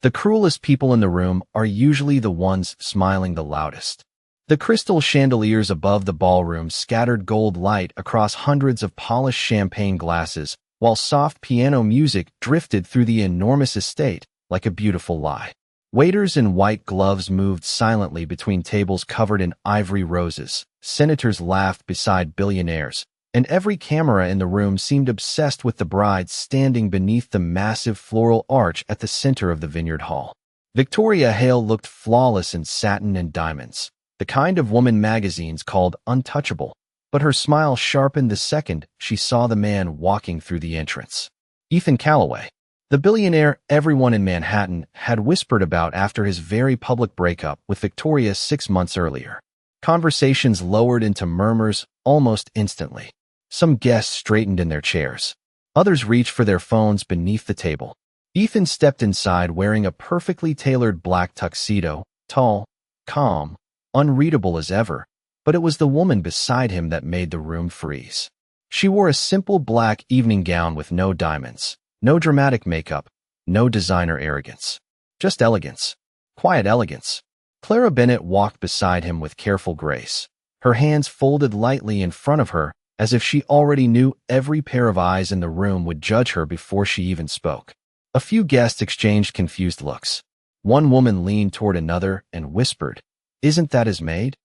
The cruelest people in the room are usually the ones smiling the loudest. The crystal chandeliers above the ballroom scattered gold light across hundreds of polished champagne glasses, while soft piano music drifted through the enormous estate like a beautiful lie. Waiters in white gloves moved silently between tables covered in ivory roses. Senators laughed beside billionaires, and every camera in the room seemed obsessed with the bride standing beneath the massive floral arch at the center of the vineyard hall. Victoria Hale looked flawless in satin and diamonds, the kind of woman magazines called untouchable, but her smile sharpened the second she saw the man walking through the entrance. Ethan Calloway, the billionaire everyone in Manhattan had whispered about after his very public breakup with Victoria 6 months earlier. Conversations lowered into murmurs almost instantly. Some guests straightened in their chairs. Others reached for their phones beneath the table. Ethan stepped inside wearing a perfectly tailored black tuxedo, tall, calm, unreadable as ever, but it was the woman beside him that made the room freeze. She wore a simple black evening gown with no diamonds, no dramatic makeup, no designer arrogance. Just elegance. Quiet elegance. Clara Bennett walked beside him with careful grace, her hands folded lightly in front of her as if she already knew every pair of eyes in the room would judge her before she even spoke. A few guests exchanged confused looks. One woman leaned toward another and whispered, "Isn't that his maid?"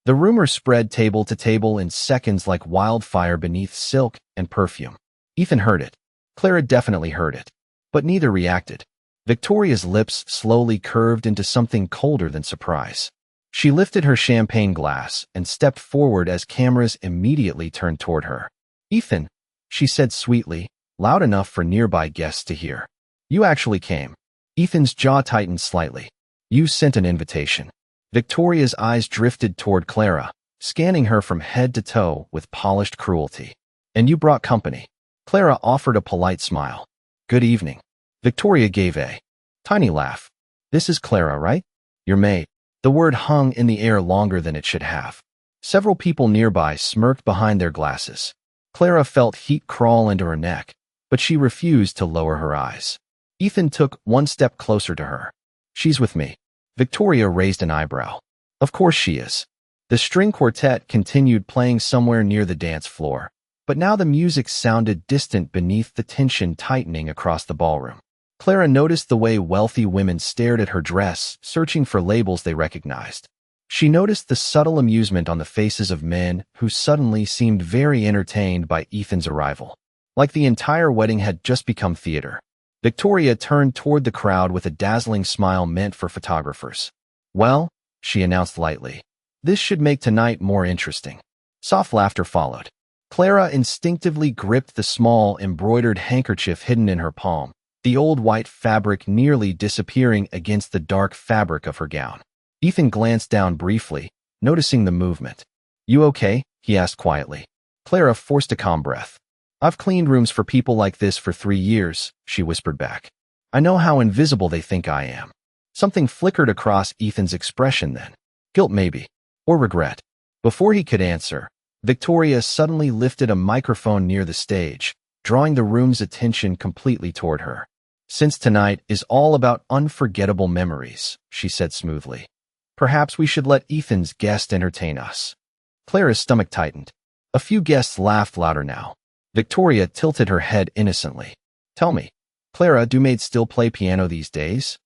The rumor spread table to table in seconds like wildfire beneath silk and perfume. Ethan heard it. Clara definitely heard it. But neither reacted. Victoria's lips slowly curved into something colder than surprise. She lifted her champagne glass and stepped forward as cameras immediately turned toward her. "Ethan," she said sweetly, loud enough for nearby guests to hear. "You actually came." Ethan's jaw tightened slightly. "You sent an invitation." Victoria's eyes drifted toward Clara, scanning her from head to toe with polished cruelty. "And you brought company." Clara offered a polite smile. "Good evening." Victoria gave a tiny laugh. "This is Clara, right? Your maid." The word hung in the air longer than it should have. Several people nearby smirked behind their glasses. Clara felt heat crawl into her neck, but she refused to lower her eyes. Ethan took one step closer to her. "She's with me." Victoria raised an eyebrow. "Of course she is." The string quartet continued playing somewhere near the dance floor, but now the music sounded distant beneath the tension tightening across the ballroom. Clara noticed the way wealthy women stared at her dress, searching for labels they recognized. She noticed the subtle amusement on the faces of men who suddenly seemed very entertained by Ethan's arrival, like the entire wedding had just become theater. Victoria turned toward the crowd with a dazzling smile meant for photographers. "Well," she announced lightly, "this should make tonight more interesting." Soft laughter followed. Clara instinctively gripped the small, embroidered handkerchief hidden in her palm, the old white fabric nearly disappearing against the dark fabric of her gown. Ethan glanced down briefly, noticing the movement. "You okay?" he asked quietly. Clara forced a calm breath. "I've cleaned rooms for people like this for 3 years," she whispered back. "I know how invisible they think I am." Something flickered across Ethan's expression then. Guilt maybe. Or regret. Before he could answer, Victoria suddenly lifted a microphone near the stage, drawing the room's attention completely toward her. "Since tonight is all about unforgettable memories," she said smoothly, "perhaps we should let Ethan's guest entertain us." Clara's stomach tightened. A few guests laughed louder now. Victoria tilted her head innocently. "Tell me, Clara, do maids still play piano these days?"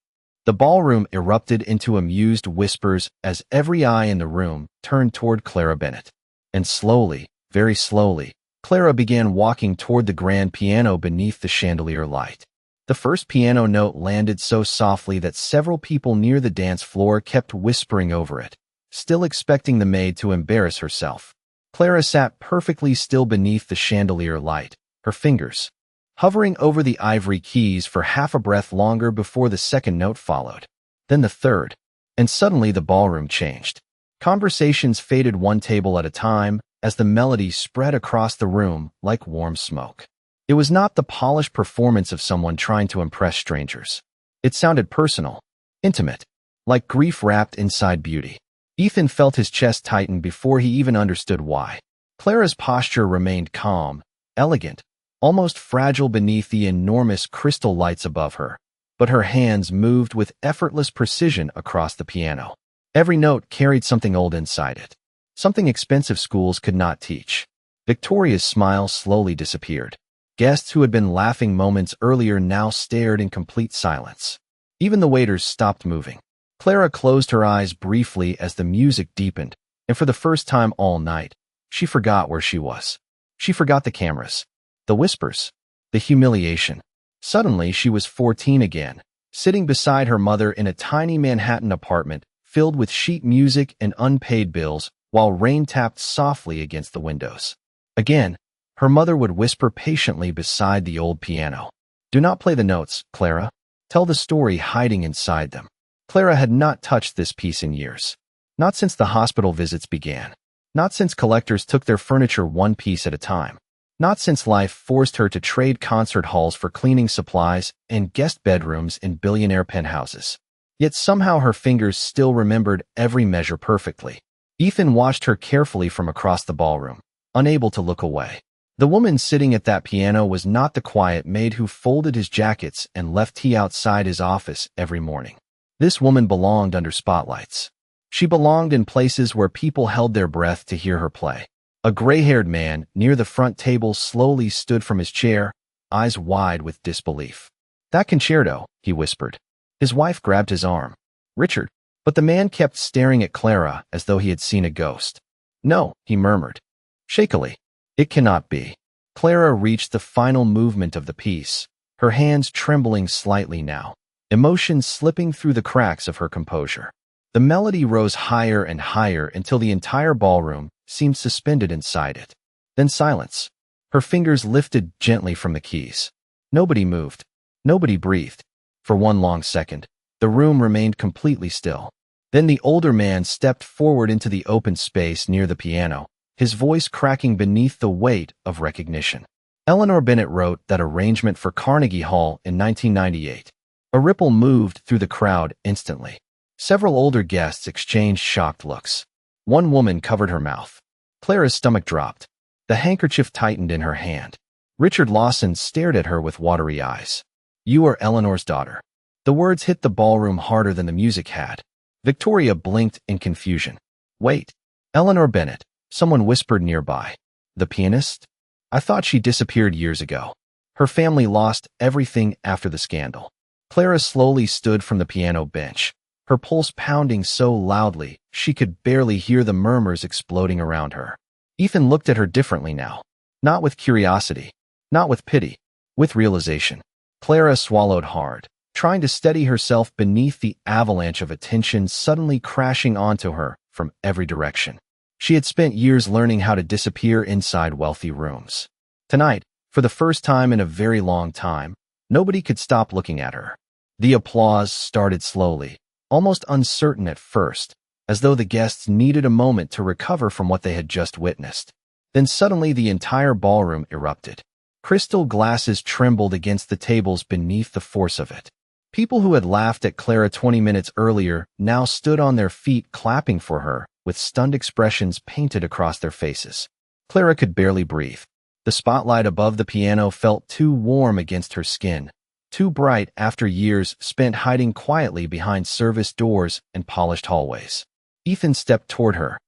The ballroom erupted into amused whispers as every eye in the room turned toward Clara Bennett. And slowly, very slowly, Clara began walking toward the grand piano beneath the chandelier light. The first piano note landed so softly that several people near the dance floor kept whispering over it, still expecting the maid to embarrass herself. Clara sat perfectly still beneath the chandelier light, her fingers hovering over the ivory keys for half a breath longer before the second note followed. Then the third, and suddenly the ballroom changed. Conversations faded one table at a time as the melody spread across the room like warm smoke. It was not the polished performance of someone trying to impress strangers. It sounded personal, intimate, like grief wrapped inside beauty. Ethan felt his chest tighten before he even understood why. Clara's posture remained calm, elegant, almost fragile beneath the enormous crystal lights above her, but her hands moved with effortless precision across the piano. Every note carried something old inside it, something expensive schools could not teach. Victoria's smile slowly disappeared. Guests who had been laughing moments earlier now stared in complete silence. Even the waiters stopped moving. Clara closed her eyes briefly as the music deepened, and for the first time all night, she forgot where she was. She forgot the cameras, the whispers, the humiliation. Suddenly, she was 14 again, sitting beside her mother in a tiny Manhattan apartment filled with sheet music and unpaid bills, while rain tapped softly against the windows. Again, her mother would whisper patiently beside the old piano. "Do not play the notes, Clara. Tell the story hiding inside them." Clara had not touched this piece in years. Not since the hospital visits began. Not since collectors took their furniture one piece at a time. Not since life forced her to trade concert halls for cleaning supplies and guest bedrooms in billionaire penthouses. Yet somehow her fingers still remembered every measure perfectly. Ethan watched her carefully from across the ballroom, unable to look away. The woman sitting at that piano was not the quiet maid who folded his jackets and left tea outside his office every morning. This woman belonged under spotlights. She belonged in places where people held their breath to hear her play. A gray-haired man near the front table slowly stood from his chair, eyes wide with disbelief. "That concerto," he whispered. His wife grabbed his arm. "Richard." But the man kept staring at Clara as though he had seen a ghost. "No," he murmured, shakily. "It cannot be." Clara reached the final movement of the piece, her hands trembling slightly now, emotion slipping through the cracks of her composure. The melody rose higher and higher until the entire ballroom seemed suspended inside it. Then silence. Her fingers lifted gently from the keys. Nobody moved. Nobody breathed. For one long second, the room remained completely still. Then the older man stepped forward into the open space near the piano, his voice cracking beneath the weight of recognition. Eleanor Bennett wrote that arrangement for Carnegie Hall in 1998. A ripple moved through the crowd instantly. Several older guests exchanged shocked looks. One woman covered her mouth. Clara's stomach dropped. The handkerchief tightened in her hand. Richard Lawson stared at her with watery eyes. "You are Eleanor's daughter." The words hit the ballroom harder than the music had. Victoria blinked in confusion. "Wait. Eleanor Bennett," someone whispered nearby. "The pianist? I thought she disappeared years ago." Her family lost everything after the scandal. Clara slowly stood from the piano bench, her pulse pounding so loudly she could barely hear the murmurs exploding around her. Ethan looked at her differently now. Not with curiosity, not with pity, with realization. Clara swallowed hard, trying to steady herself beneath the avalanche of attention suddenly crashing onto her from every direction. She had spent years learning how to disappear inside wealthy rooms. Tonight, for the first time in a very long time, nobody could stop looking at her. The applause started slowly, almost uncertain at first, as though the guests needed a moment to recover from what they had just witnessed. Then suddenly the entire ballroom erupted. Crystal glasses trembled against the tables beneath the force of it. People who had laughed at Clara 20 minutes earlier now stood on their feet clapping for her, with stunned expressions painted across their faces. Clara could barely breathe. The spotlight above the piano felt too warm against her skin, too bright after years spent hiding quietly behind service doors and polished hallways. Ethan stepped toward her,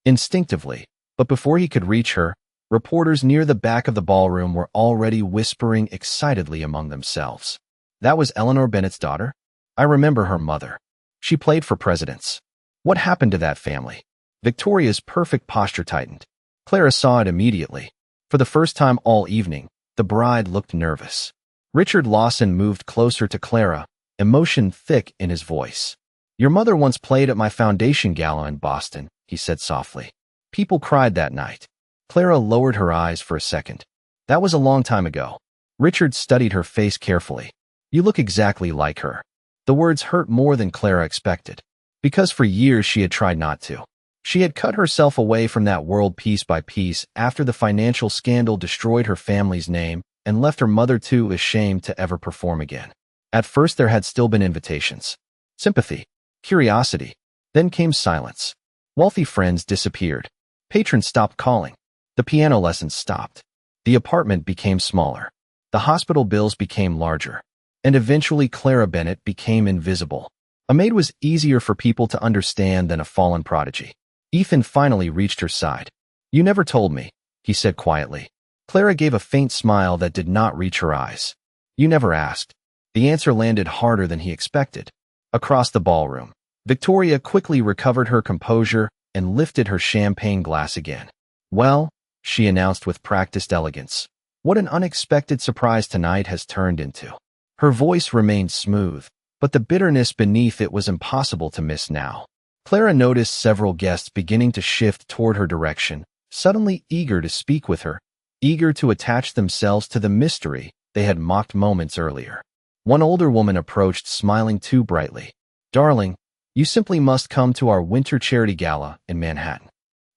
instinctively, but before he could reach her, reporters near the back of the ballroom were already whispering excitedly among themselves. "That was Eleanor Bennett's daughter? I remember her mother. She played for presidents. What happened to that family?" Victoria's perfect posture tightened. Clara saw it immediately. For the first time all evening, the bride looked nervous. Richard Lawson moved closer to Clara, emotion thick in his voice. "Your mother once played at my foundation gala in Boston," he said softly. "People cried that night." Clara lowered her eyes for a second. "That was a long time ago." Richard studied her face carefully. "You look exactly like her." The words hurt more than Clara expected, because for years she had tried not to. She had cut herself away from that world piece by piece after the financial scandal destroyed her family's name and left her mother too ashamed to ever perform again. At first there had still been invitations, sympathy, curiosity. Then came silence. Wealthy friends disappeared. Patrons stopped calling. The piano lessons stopped. The apartment became smaller. The hospital bills became larger. and eventually Clara Bennett became invisible. A maid was easier for people to understand than a fallen prodigy. Ethan finally reached her side. "You never told me," he said quietly. Clara gave a faint smile that did not reach her eyes. "You never asked." The answer landed harder than he expected. Across the ballroom, Victoria quickly recovered her composure and lifted her champagne glass again. "Well," she announced with practiced elegance, "what an unexpected surprise tonight has turned into." Her voice remained smooth, but the bitterness beneath it was impossible to miss now. Clara noticed several guests beginning to shift toward her direction, suddenly eager to speak with her, eager to attach themselves to the mystery they had mocked moments earlier. One older woman approached, smiling too brightly. "Darling, you simply must come to our winter charity gala in Manhattan."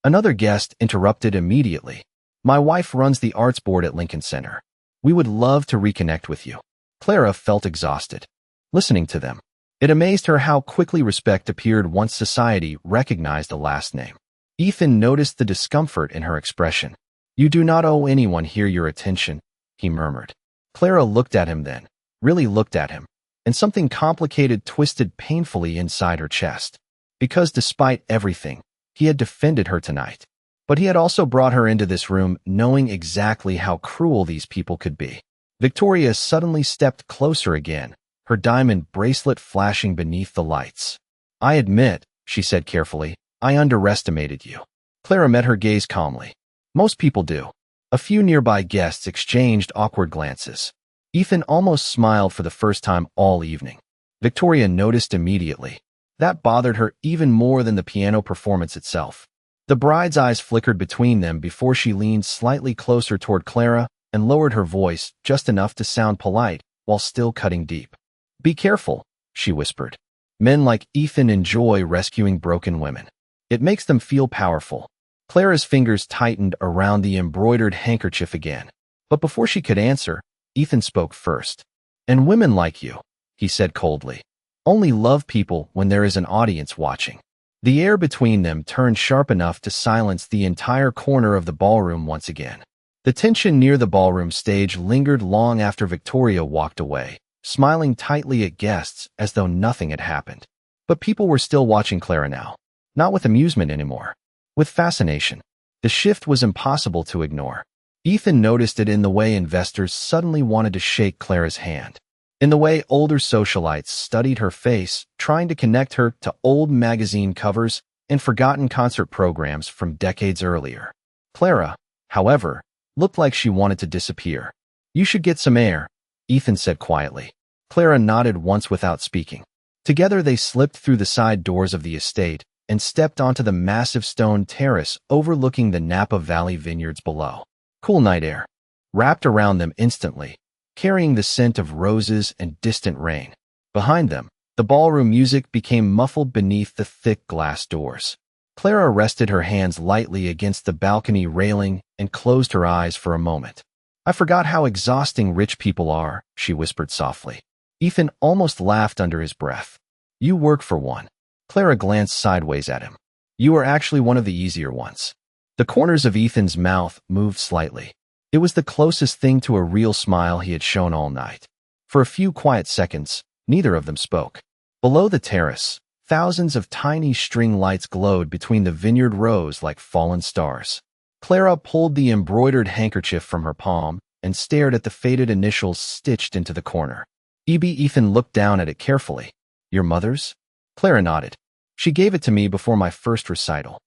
Another guest interrupted immediately. "My wife runs the arts board at Lincoln Center. We would love to reconnect with you." Clara felt exhausted listening to them. It amazed her how quickly respect appeared once society recognized a last name. Ethan noticed the discomfort in her expression. "You do not owe anyone here your attention," he murmured. Clara looked at him then, really looked at him, and something complicated twisted painfully inside her chest. Because despite everything, he had defended her tonight. But he had also brought her into this room knowing exactly how cruel these people could be. Victoria suddenly stepped closer again, her diamond bracelet flashing beneath the lights. "I admit," she said carefully, "I underestimated you." Clara met her gaze calmly. Most people do. A few nearby guests exchanged awkward glances. Ethan almost smiled for the first time all evening. Victoria noticed immediately. That bothered her even more than the piano performance itself. The bride's eyes flickered between them before she leaned slightly closer toward Clara and lowered her voice just enough to sound polite while still cutting deep. "Be careful," she whispered. "Men like Ethan enjoy rescuing broken women. It makes them feel powerful." Clara's fingers tightened around the embroidered handkerchief again. But before she could answer, Ethan spoke first. "And women like you," he said coldly, "only love people when there is an audience watching." The air between them turned sharp enough to silence the entire corner of the ballroom once again. The tension near the ballroom stage lingered long after Victoria walked away, smiling tightly at guests as though nothing had happened. But people were still watching Clara now. Not with amusement anymore. With fascination. The shift was impossible to ignore. Ethan noticed it in the way investors suddenly wanted to shake Clara's hand. In the way older socialites studied her face, trying to connect her to old magazine covers and forgotten concert programs from decades earlier. Clara, however, looked like she wanted to disappear. "You should get some air," Ethan said quietly. Clara nodded once without speaking. Together they slipped through the side doors of the estate and stepped onto the massive stone terrace overlooking the Napa Valley vineyards below. Cool night air wrapped around them instantly, carrying the scent of roses and distant rain. Behind them, the ballroom music became muffled beneath the thick glass doors. Clara rested her hands lightly against the balcony railing and closed her eyes for a moment. "I forgot how exhausting rich people are," she whispered softly. Ethan almost laughed under his breath. "You work for one." Clara glanced sideways at him. "You are actually one of the easier ones." The corners of Ethan's mouth moved slightly. It was the closest thing to a real smile he had shown all night. For a few quiet seconds, neither of them spoke. Below the terrace, thousands of tiny string lights glowed between the vineyard rows like fallen stars. Clara pulled the embroidered handkerchief from her palm and stared at the faded initials stitched into the corner. Ethan looked down at it carefully. "Your mother's?" Clara nodded. "She gave it to me before my first recital."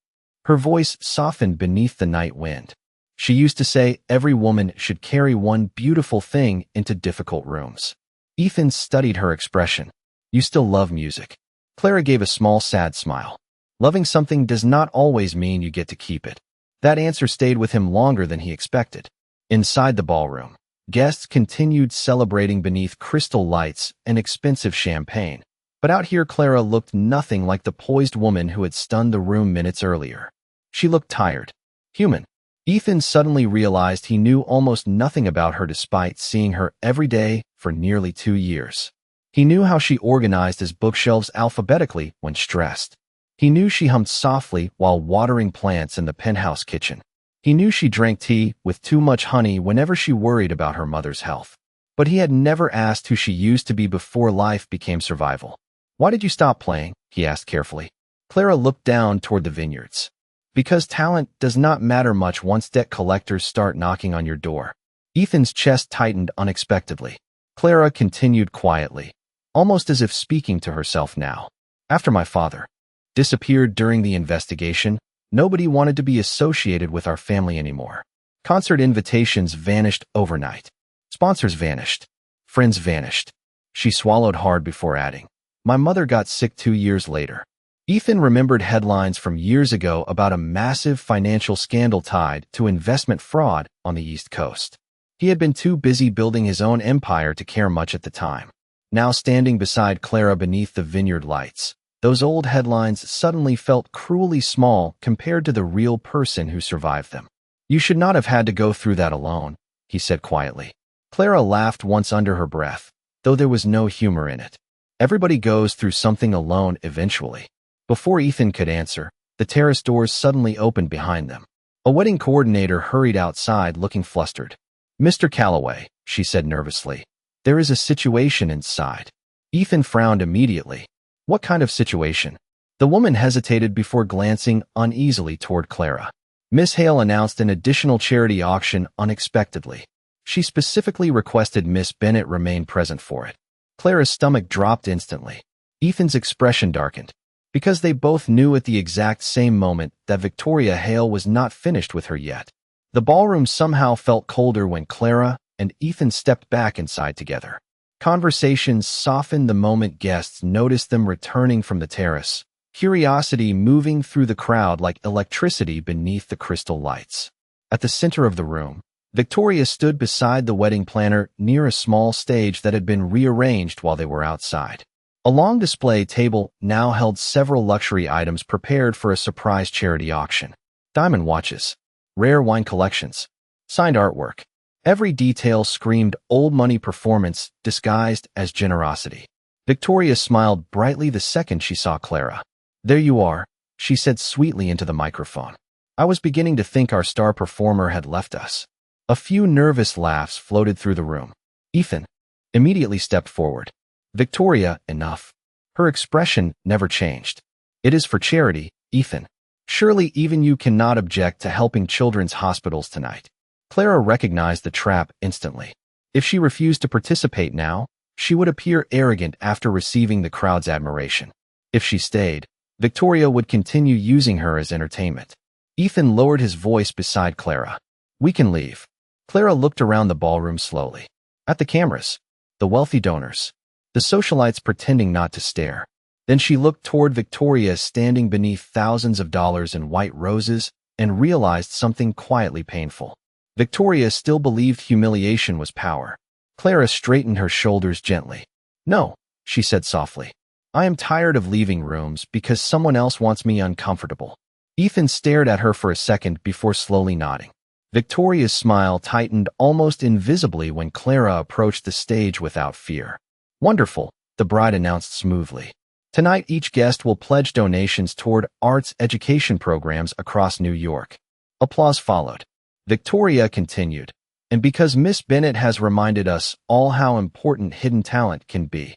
Her voice softened beneath the night wind. "She used to say every woman should carry one beautiful thing into difficult rooms." Ethan studied her expression. "You still love music." Clara gave a small sad smile. "Loving something does not always mean you get to keep it." That answer stayed with him longer than he expected. Inside the ballroom, guests continued celebrating beneath crystal lights and expensive champagne. But out here Clara looked nothing like the poised woman who had stunned the room minutes earlier. She looked tired. Human. Ethan suddenly realized he knew almost nothing about her despite seeing her every day for nearly 2 years. He knew how she organized his bookshelves alphabetically when stressed. He knew she hummed softly while watering plants in the penthouse kitchen. He knew she drank tea with too much honey whenever she worried about her mother's health. But he had never asked who she used to be before life became survival. "Why did you stop playing?" he asked carefully. Clara looked down toward the vineyards. "Because talent does not matter much once debt collectors start knocking on your door." Ethan's chest tightened unexpectedly. Clara continued quietly, almost as if speaking to herself now. "After my father disappeared during the investigation, nobody wanted to be associated with our family anymore. Concert invitations vanished overnight. Sponsors vanished. Friends vanished." She swallowed hard before adding, "My mother got sick 2 years later." Ethan remembered headlines from years ago about a massive financial scandal tied to investment fraud on the East Coast. He had been too busy building his own empire to care much at the time. Now standing beside Clara beneath the vineyard lights, those old headlines suddenly felt cruelly small compared to the real person who survived them. "You should not have had to go through that alone," he said quietly. Clara laughed once under her breath, though there was no humor in it. "Everybody goes through something alone eventually." Before Ethan could answer, the terrace doors suddenly opened behind them. A wedding coordinator hurried outside looking flustered. "Mr. Calloway," she said nervously, "there is a situation inside." Ethan frowned immediately. "What kind of situation?" The woman hesitated before glancing uneasily toward Clara. "Miss Hale announced an additional charity auction unexpectedly. She specifically requested Miss Bennett remain present for it." Clara's stomach dropped instantly. Ethan's expression darkened, because they both knew at the exact same moment that Victoria Hale was not finished with her yet. The ballroom somehow felt colder when Clara and Ethan stepped back inside together. Conversations softened the moment guests noticed them returning from the terrace, curiosity moving through the crowd like electricity beneath the crystal lights. At the center of the room, Victoria stood beside the wedding planner near a small stage that had been rearranged while they were outside. A long display table now held several luxury items prepared for a surprise charity auction. Diamond watches, rare wine collections, signed artwork. Every detail screamed old money performance disguised as generosity. Victoria smiled brightly the second she saw Clara. "There you are," she said sweetly into the microphone. "I was beginning to think our star performer had left us." A few nervous laughs floated through the room. Ethan immediately stepped forward. "Victoria, enough." Her expression never changed. "It is for charity, Ethan. Surely even you cannot object to helping children's hospitals tonight." Clara recognized the trap instantly. If she refused to participate now, she would appear arrogant after receiving the crowd's admiration. If she stayed, Victoria would continue using her as entertainment. Ethan lowered his voice beside Clara. "We can leave." Clara looked around the ballroom slowly. At the cameras, the wealthy donors, the socialites pretending not to stare. Then she looked toward Victoria standing beneath thousands of dollars in white roses and realized something quietly painful. Victoria still believed humiliation was power. Clara straightened her shoulders gently. "No," she said softly. "I am tired of leaving rooms because someone else wants me uncomfortable." Ethan stared at her for a second before slowly nodding. Victoria's smile tightened almost invisibly when Clara approached the stage without fear. "Wonderful," the bride announced smoothly. "Tonight each guest will pledge donations toward arts education programs across New York." Applause followed. Victoria continued, "And because Miss Bennett has reminded us all how important hidden talent can be."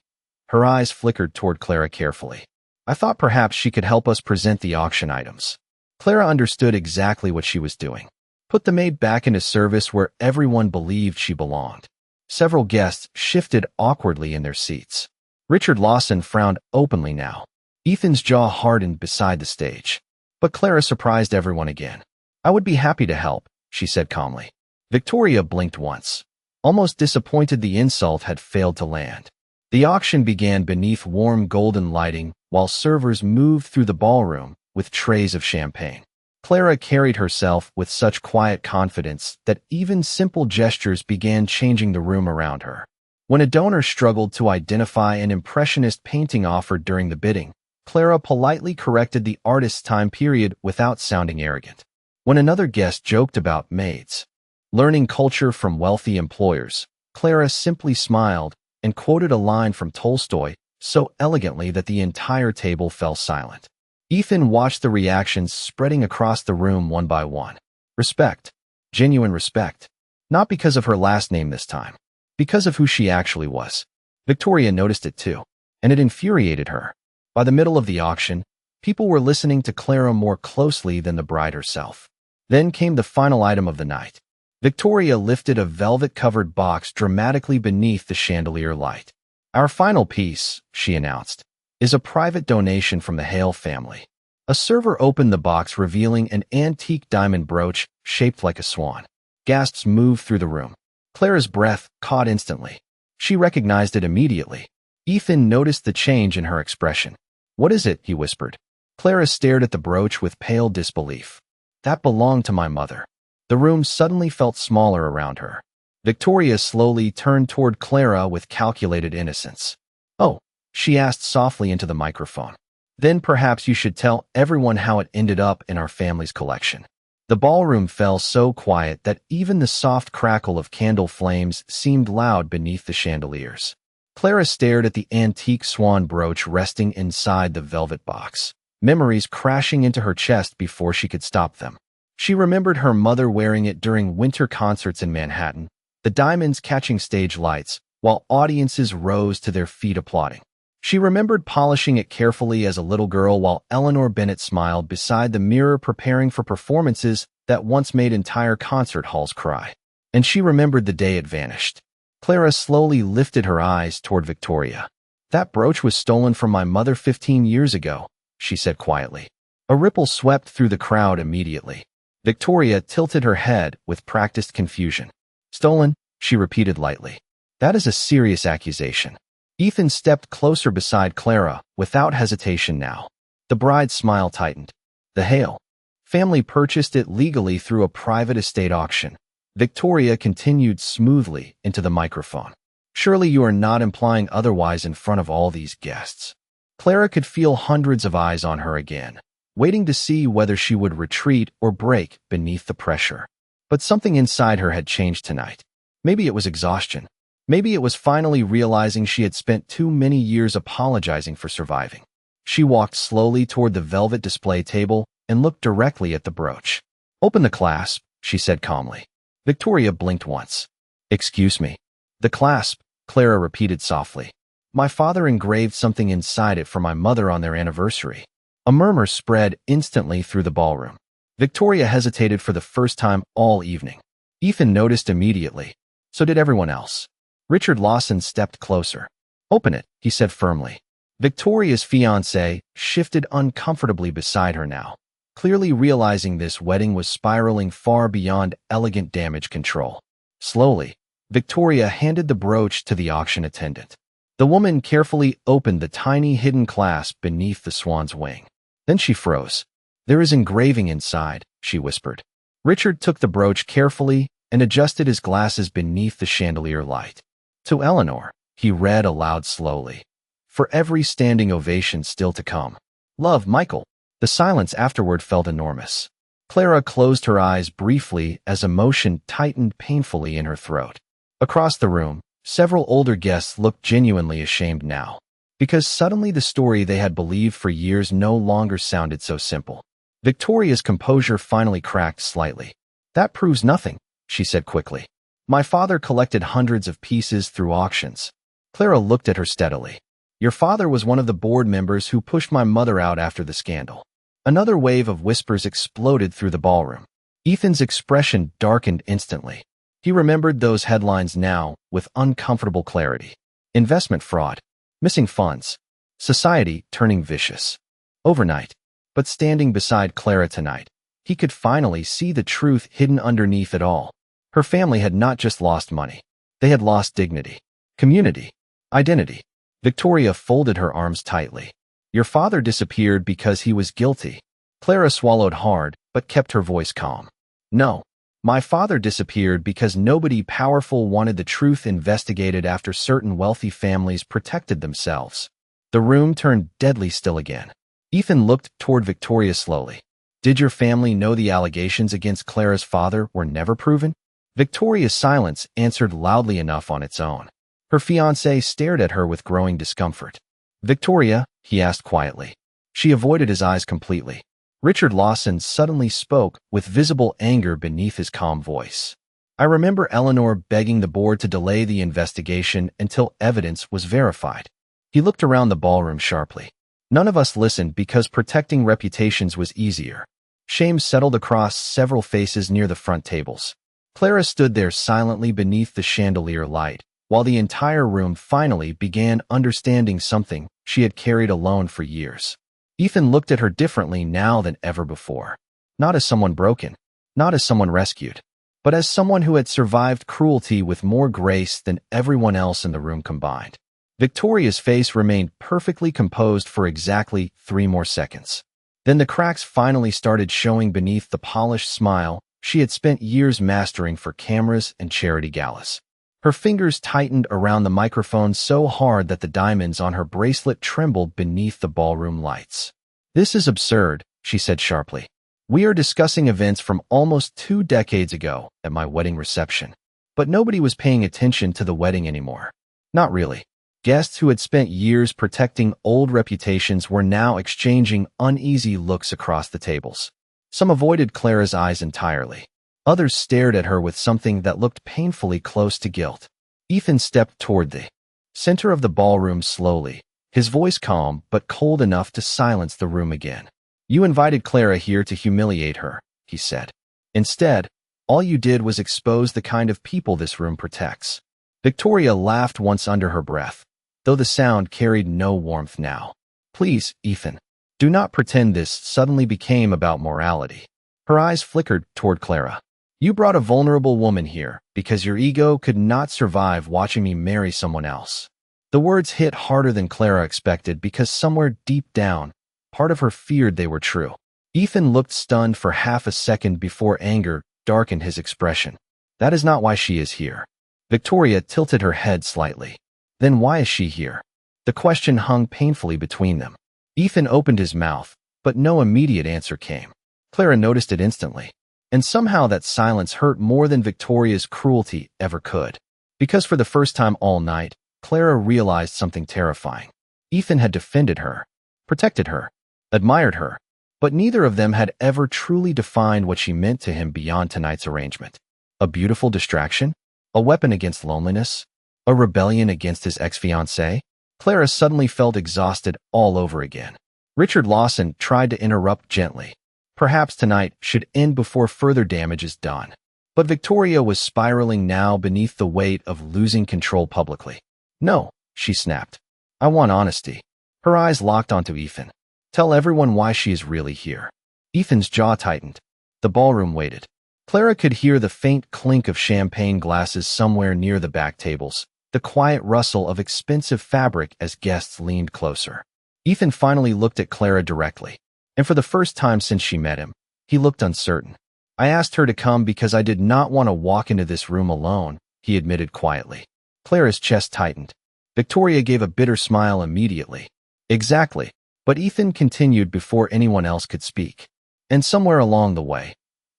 Her eyes flickered toward Clara carefully. "I thought perhaps she could help us present the auction items." Clara understood exactly what she was doing. Put the maid back into service where everyone believed she belonged. Several guests shifted awkwardly in their seats. Richard Lawson frowned openly now. Ethan's jaw hardened beside the stage. But Clara surprised everyone again. "I would be happy to help," she said calmly. Victoria blinked once. Almost disappointed the insult had failed to land. The auction began beneath warm golden lighting while servers moved through the ballroom with trays of champagne. Clara carried herself with such quiet confidence that even simple gestures began changing the room around her. When a donor struggled to identify an impressionist painting offered during the bidding, Clara politely corrected the artist's time period without sounding arrogant. When another guest joked about maids learning culture from wealthy employers, Clara simply smiled and quoted a line from Tolstoy so elegantly that the entire table fell silent. Ethan watched the reactions spreading across the room one by one. Respect. Genuine respect. Not because of her last name this time, because of who she actually was. Victoria noticed it too, and it infuriated her. By the middle of the auction, people were listening to Clara more closely than the bride herself. Then came the final item of the night. Victoria lifted a velvet-covered box dramatically beneath the chandelier light. "Our final piece," she announced, "is a private donation from the Hale family." A server opened the box, revealing an antique diamond brooch shaped like a swan. Gasps moved through the room. Clara's breath caught instantly. She recognized it immediately. Ethan noticed the change in her expression. "What is it?" he whispered. Clara stared at the brooch with pale disbelief. "That belonged to my mother." The room suddenly felt smaller around her. Victoria slowly turned toward Clara with calculated innocence. "Oh," she asked softly into the microphone. "Then perhaps you should tell everyone how it ended up in our family's collection." The ballroom fell so quiet that even the soft crackle of candle flames seemed loud beneath the chandeliers. Clara stared at the antique swan brooch resting inside the velvet box, memories crashing into her chest before she could stop them. She remembered her mother wearing it during winter concerts in Manhattan, the diamonds catching stage lights, while audiences rose to their feet applauding. She remembered polishing it carefully as a little girl while Eleanor Bennett smiled beside the mirror preparing for performances that once made entire concert halls cry. And she remembered the day it vanished. Clara slowly lifted her eyes toward Victoria. "That brooch was stolen from my mother 15 years ago," she said quietly. A ripple swept through the crowd immediately. Victoria tilted her head with practiced confusion. "Stolen?" she repeated lightly. "That is a serious accusation." Ethan stepped closer beside Clara, without hesitation now. The bride's smile tightened. "The Hale family purchased it legally through a private estate auction." Victoria continued smoothly into the microphone. "Surely you are not implying otherwise in front of all these guests." Clara could feel hundreds of eyes on her again, waiting to see whether she would retreat or break beneath the pressure. But something inside her had changed tonight. Maybe it was exhaustion. Maybe it was finally realizing she had spent too many years apologizing for surviving. She walked slowly toward the velvet display table and looked directly at the brooch. "Open the clasp," she said calmly. Victoria blinked once. "Excuse me." "The clasp," Clara repeated softly. "My father engraved something inside it for my mother on their anniversary." A murmur spread instantly through the ballroom. Victoria hesitated for the first time all evening. Ethan noticed immediately. So did everyone else. Richard Lawson stepped closer. "Open it," he said firmly. Victoria's fiancé shifted uncomfortably beside her now, clearly realizing this wedding was spiraling far beyond elegant damage control. Slowly, Victoria handed the brooch to the auction attendant. The woman carefully opened the tiny hidden clasp beneath the swan's wing. Then she froze. "There is engraving inside," she whispered. Richard took the brooch carefully and adjusted his glasses beneath the chandelier light. "To Eleanor," he read aloud slowly. "For every standing ovation still to come. Love, Michael." The silence afterward felt enormous. Clara closed her eyes briefly as emotion tightened painfully in her throat. Across the room, several older guests looked genuinely ashamed now, because suddenly the story they had believed for years no longer sounded so simple. Victoria's composure finally cracked slightly. "That proves nothing," she said quickly. "My father collected hundreds of pieces through auctions." Clara looked at her steadily. "Your father was one of the board members who pushed my mother out after the scandal." Another wave of whispers exploded through the ballroom. Ethan's expression darkened instantly. He remembered those headlines now with uncomfortable clarity. Investment fraud. Missing funds. Society turning vicious. Overnight. But standing beside Clara tonight, he could finally see the truth hidden underneath it all. Her family had not just lost money. They had lost dignity, community, identity. Victoria folded her arms tightly. "Your father disappeared because he was guilty." Clara swallowed hard, but kept her voice calm. "No. My father disappeared because nobody powerful wanted the truth investigated after certain wealthy families protected themselves." The room turned deadly still again. Ethan looked toward Victoria slowly. "Did your family know the allegations against Clara's father were never proven?" Victoria's silence answered loudly enough on its own. Her fiancé stared at her with growing discomfort. "Victoria," he asked quietly. She avoided his eyes completely. Richard Lawson suddenly spoke with visible anger beneath his calm voice. I remember Eleanor begging the board to delay the investigation until evidence was verified. He looked around the ballroom sharply. None of us listened because protecting reputations was easier. Shame settled across several faces near the front tables. Clara stood there silently beneath the chandelier light, while the entire room finally began understanding something she had carried alone for years. Ethan looked at her differently now than ever before. Not as someone broken, not as someone rescued, but as someone who had survived cruelty with more grace than everyone else in the room combined. Victoria's face remained perfectly composed for exactly 3 more seconds. Then the cracks finally started showing beneath the polished smile she had spent years mastering for cameras and charity galas. Her fingers tightened around the microphone so hard that the diamonds on her bracelet trembled beneath the ballroom lights. "This is absurd," she said sharply. "We are discussing events from almost 2 decades ago at my wedding reception. But nobody was paying attention to the wedding anymore. Not really." Guests who had spent years protecting old reputations were now exchanging uneasy looks across the tables. Some avoided Clara's eyes entirely. Others stared at her with something that looked painfully close to guilt. Ethan stepped toward the center of the ballroom slowly, his voice calm but cold enough to silence the room again. "You invited Clara here to humiliate her," he said. "Instead, all you did was expose the kind of people this room protects." Victoria laughed once under her breath, though the sound carried no warmth now. "Please, Ethan, do not pretend this suddenly became about morality." Her eyes flickered toward Clara. "You brought a vulnerable woman here because your ego could not survive watching me marry someone else." The words hit harder than Clara expected because somewhere deep down, part of her feared they were true. Ethan looked stunned for half a second before anger darkened his expression. "That is not why she is here." Victoria tilted her head slightly. "Then why is she here?" The question hung painfully between them. Ethan opened his mouth, but no immediate answer came. Clara noticed it instantly, and somehow that silence hurt more than Victoria's cruelty ever could. Because for the first time all night, Clara realized something terrifying. Ethan had defended her, protected her, admired her, but neither of them had ever truly defined what she meant to him beyond tonight's arrangement. A beautiful distraction? A weapon against loneliness? A rebellion against his ex-fiancée? Clara suddenly felt exhausted all over again. Richard Lawson tried to interrupt gently. Perhaps tonight should end before further damage is done. But Victoria was spiraling now beneath the weight of losing control publicly. "No," she snapped. "I want honesty." Her eyes locked onto Ethan. "Tell everyone why she is really here." Ethan's jaw tightened. The ballroom waited. Clara could hear the faint clink of champagne glasses somewhere near the back tables, the quiet rustle of expensive fabric as guests leaned closer. Ethan finally looked at Clara directly, and for the first time since she met him, he looked uncertain. "I asked her to come because I did not want to walk into this room alone," he admitted quietly. Clara's chest tightened. Victoria gave a bitter smile immediately. "Exactly," but Ethan continued before anyone else could speak. "And somewhere along the way,"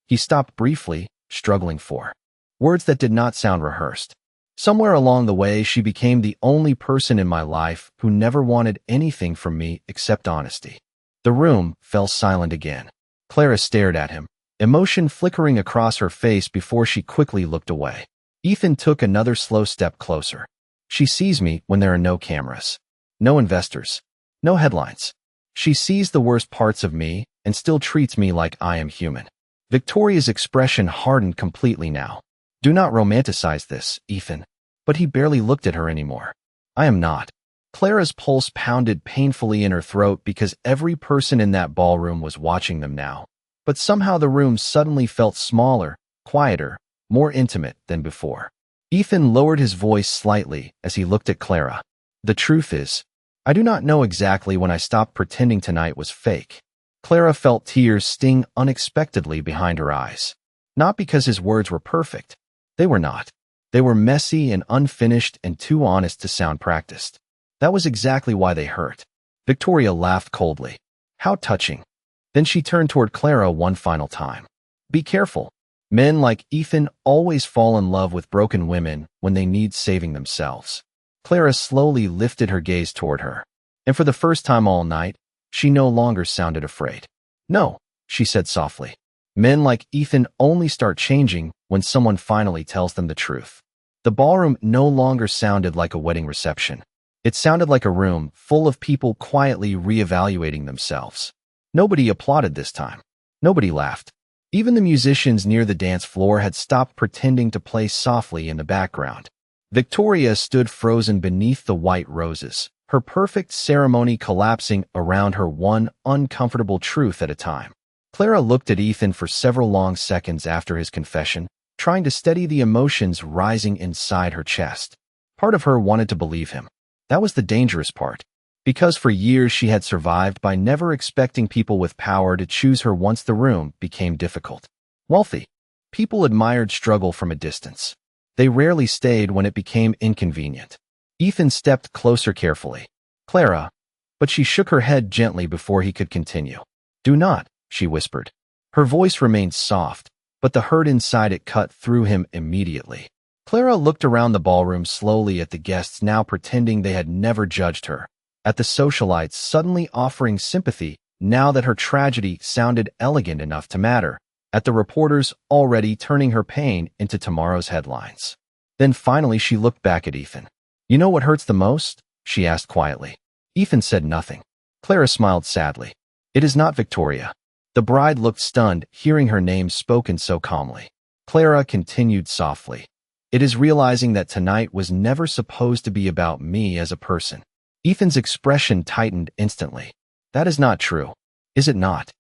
he stopped briefly, struggling for words that did not sound rehearsed. "Somewhere along the way, she became the only person in my life who never wanted anything from me except honesty." The room fell silent again. Clara stared at him, emotion flickering across her face before she quickly looked away. Ethan took another slow step closer. "She sees me when there are no cameras, no investors, no headlines. She sees the worst parts of me and still treats me like I am human." Victoria's expression hardened completely now. "Do not romanticize this, Ethan." But he barely looked at her anymore. "I am not." Clara's pulse pounded painfully in her throat because every person in that ballroom was watching them now. But somehow the room suddenly felt smaller, quieter, more intimate than before. Ethan lowered his voice slightly as he looked at Clara. "The truth is, I do not know exactly when I stopped pretending tonight was fake." Clara felt tears sting unexpectedly behind her eyes. Not because his words were perfect. They were not. They were messy and unfinished and too honest to sound practiced. That was exactly why they hurt. Victoria laughed coldly. "How touching." Then she turned toward Clara one final time. "Be careful. Men like Ethan always fall in love with broken women when they need saving themselves." Clara slowly lifted her gaze toward her, and for the first time all night, she no longer sounded afraid. "No," she said softly. "Men like Ethan only start changing when someone finally tells them the truth. The ballroom no longer sounded like a wedding reception. It sounded like a room full of people quietly reevaluating themselves. Nobody applauded this time. Nobody laughed. Even the musicians near the dance floor had stopped pretending to play softly in the background. Victoria stood frozen beneath the white roses, her perfect ceremony collapsing around her one uncomfortable truth at a time. Clara looked at Ethan for several long seconds after his confession, trying to steady the emotions rising inside her chest. Part of her wanted to believe him. That was the dangerous part. Because for years she had survived by never expecting people with power to choose her once the room became difficult. Wealthy. People admired struggle from a distance. They rarely stayed when it became inconvenient. Ethan stepped closer carefully. Clara. But she shook her head gently before he could continue. Do not, she whispered. Her voice remained soft, but the hurt inside it cut through him immediately. Clara looked around the ballroom slowly at the guests now pretending they had never judged her, at the socialites suddenly offering sympathy now that her tragedy sounded elegant enough to matter, at the reporters already turning her pain into tomorrow's headlines. Then finally she looked back at Ethan. You know what hurts the most? She asked quietly. Ethan said nothing. Clara smiled sadly. It is not Victoria. The bride looked stunned, hearing her name spoken so calmly. Clara continued softly. It is realizing that tonight was never supposed to be about me as a person. Ethan's expression tightened instantly. That is not true. Is it not?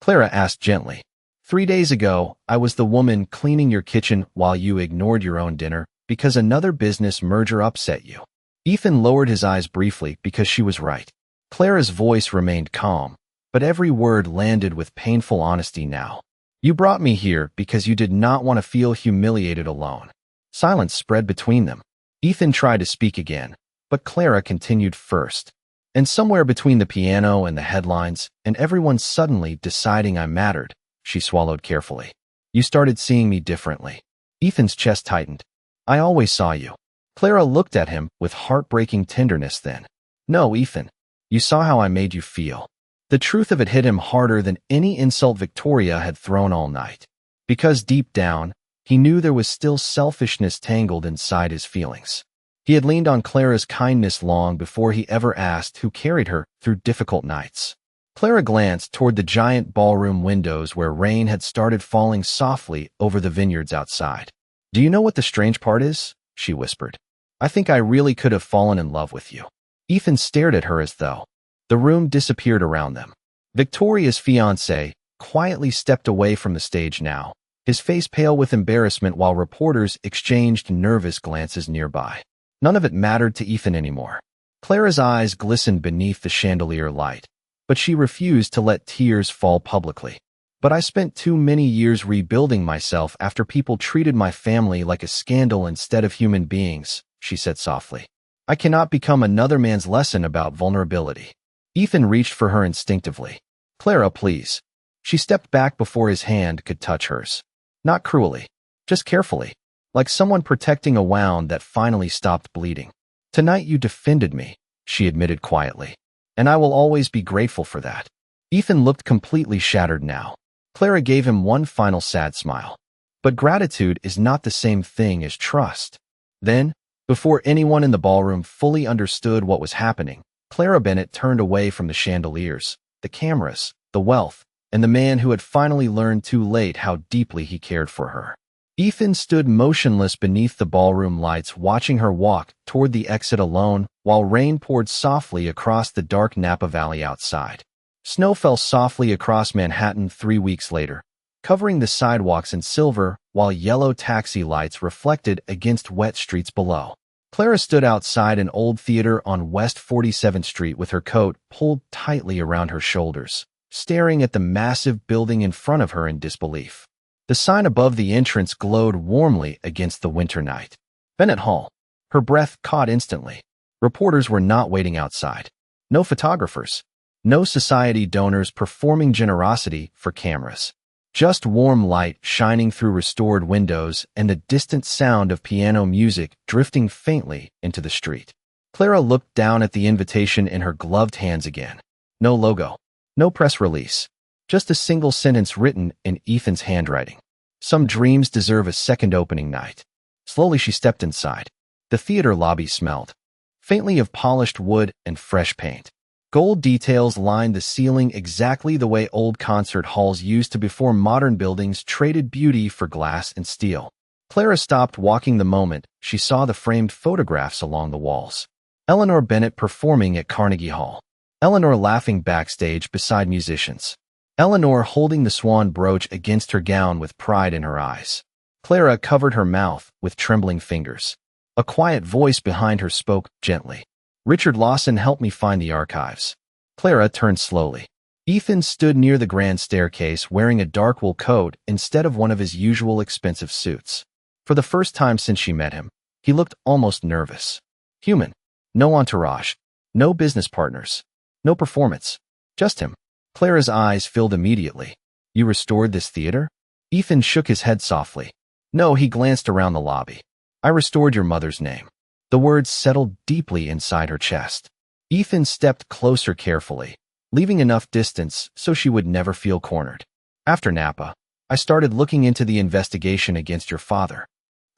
Clara asked gently. 3 days ago, I was the woman cleaning your kitchen while you ignored your own dinner because another business merger upset you. Ethan lowered his eyes briefly because she was right. Clara's voice remained calm, but every word landed with painful honesty now. You brought me here because you did not want to feel humiliated alone. Silence spread between them. Ethan tried to speak again, but Clara continued first. And somewhere between the piano and the headlines, and everyone suddenly deciding I mattered, she swallowed carefully. You started seeing me differently. Ethan's chest tightened. I always saw you. Clara looked at him with heartbreaking tenderness then. No, Ethan. You saw how I made you feel. The truth of it hit him harder than any insult Victoria had thrown all night. Because deep down, he knew there was still selfishness tangled inside his feelings. He had leaned on Clara's kindness long before he ever asked who carried her through difficult nights. Clara glanced toward the giant ballroom windows where rain had started falling softly over the vineyards outside. Do you know what the strange part is? She whispered. I think I really could have fallen in love with you. Ethan stared at her as though the room disappeared around them. Victoria's fiancé quietly stepped away from the stage now, his face pale with embarrassment while reporters exchanged nervous glances nearby. None of it mattered to Ethan anymore. Clara's eyes glistened beneath the chandelier light, but she refused to let tears fall publicly. But I spent too many years rebuilding myself after people treated my family like a scandal instead of human beings, she said softly. I cannot become another man's lesson about vulnerability. Ethan reached for her instinctively. Clara, please. She stepped back before his hand could touch hers. Not cruelly, just carefully, like someone protecting a wound that finally stopped bleeding. Tonight you defended me, she admitted quietly, and I will always be grateful for that. Ethan looked completely shattered now. Clara gave him one final sad smile. But gratitude is not the same thing as trust. Then, before anyone in the ballroom fully understood what was happening, Clara Bennett turned away from the chandeliers, the cameras, the wealth, and the man who had finally learned too late how deeply he cared for her. Ethan stood motionless beneath the ballroom lights, watching her walk toward the exit alone while rain poured softly across the dark Napa Valley outside. Snow fell softly across Manhattan 3 weeks later, covering the sidewalks in silver while yellow taxi lights reflected against wet streets below. Clara stood outside an old theater on West 47th Street with her coat pulled tightly around her shoulders, staring at the massive building in front of her in disbelief. The sign above the entrance glowed warmly against the winter night. Bennett Hall. Her breath caught instantly. Reporters were not waiting outside. No photographers. No society donors performing generosity for cameras. Just warm light shining through restored windows and the distant sound of piano music drifting faintly into the street. Clara looked down at the invitation in her gloved hands again. No logo. No press release. Just a single sentence written in Ethan's handwriting. Some dreams deserve a second opening night. Slowly she stepped inside. The theater lobby smelled faintly of polished wood and fresh paint. Gold details lined the ceiling exactly the way old concert halls used to before modern buildings traded beauty for glass and steel. Clara stopped walking the moment she saw the framed photographs along the walls. Eleanor Bennett performing at Carnegie Hall. Eleanor laughing backstage beside musicians. Eleanor holding the swan brooch against her gown with pride in her eyes. Clara covered her mouth with trembling fingers. A quiet voice behind her spoke gently. Richard Lawson helped me find the archives. Clara turned slowly. Ethan stood near the grand staircase wearing a dark wool coat instead of one of his usual expensive suits. For the first time since she met him, he looked almost nervous. Human. No entourage. No business partners. No performance. Just him. Clara's eyes filled immediately. You restored this theater? Ethan shook his head softly. No, he glanced around the lobby. I restored your mother's name. The words settled deeply inside her chest. Ethan stepped closer carefully, leaving enough distance so she would never feel cornered. After Napa, I started looking into the investigation against your father.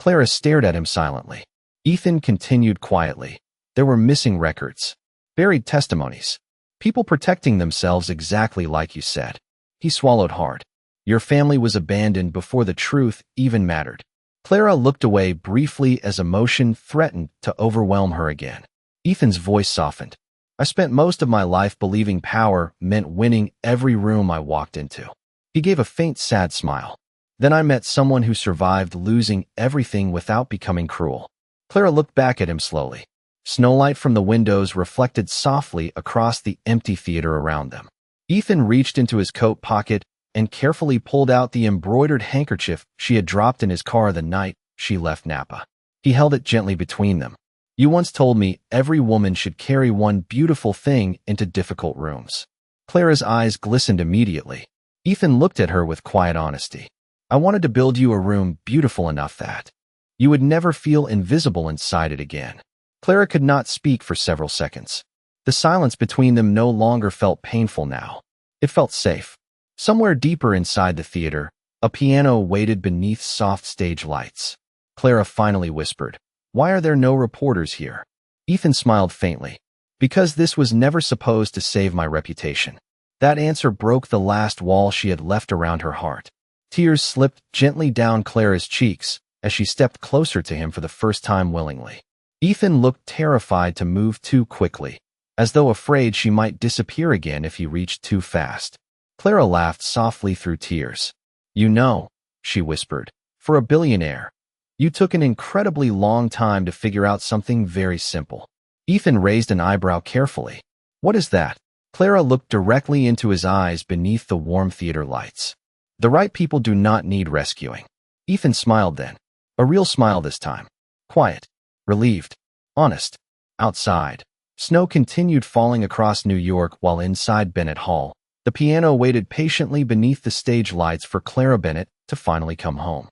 Clara stared at him silently. Ethan continued quietly. There were missing records, buried testimonies, people protecting themselves exactly like you said. He swallowed hard. Your family was abandoned before the truth even mattered. Clara looked away briefly as emotion threatened to overwhelm her again. Ethan's voice softened. I spent most of my life believing power meant winning every room I walked into. He gave a faint, sad smile. Then I met someone who survived losing everything without becoming cruel. Clara looked back at him slowly. Snowlight from the windows reflected softly across the empty theater around them. Ethan reached into his coat pocket and carefully pulled out the embroidered handkerchief she had dropped in his car the night she left Napa. He held it gently between them. You once told me every woman should carry one beautiful thing into difficult rooms. Clara's eyes glistened immediately. Ethan looked at her with quiet honesty. I wanted to build you a room beautiful enough that you would never feel invisible inside it again. Clara could not speak for several seconds. The silence between them no longer felt painful now. It felt safe. Somewhere deeper inside the theater, a piano waited beneath soft stage lights. Clara finally whispered, Why are there no reporters here? Ethan smiled faintly. Because this was never supposed to save my reputation. That answer broke the last wall she had left around her heart. Tears slipped gently down Clara's cheeks as she stepped closer to him for the first time willingly. Ethan looked terrified to move too quickly, as though afraid she might disappear again if he reached too fast. Clara laughed softly through tears. You know, she whispered, for a billionaire, you took an incredibly long time to figure out something very simple. Ethan raised an eyebrow carefully. What is that? Clara looked directly into his eyes beneath the warm theater lights. The right people do not need rescuing. Ethan smiled then. A real smile this time. Quiet. Relieved. Honest. Outside, snow continued falling across New York while inside Bennett Hall, the piano waited patiently beneath the stage lights for Clara Bennett to finally come home.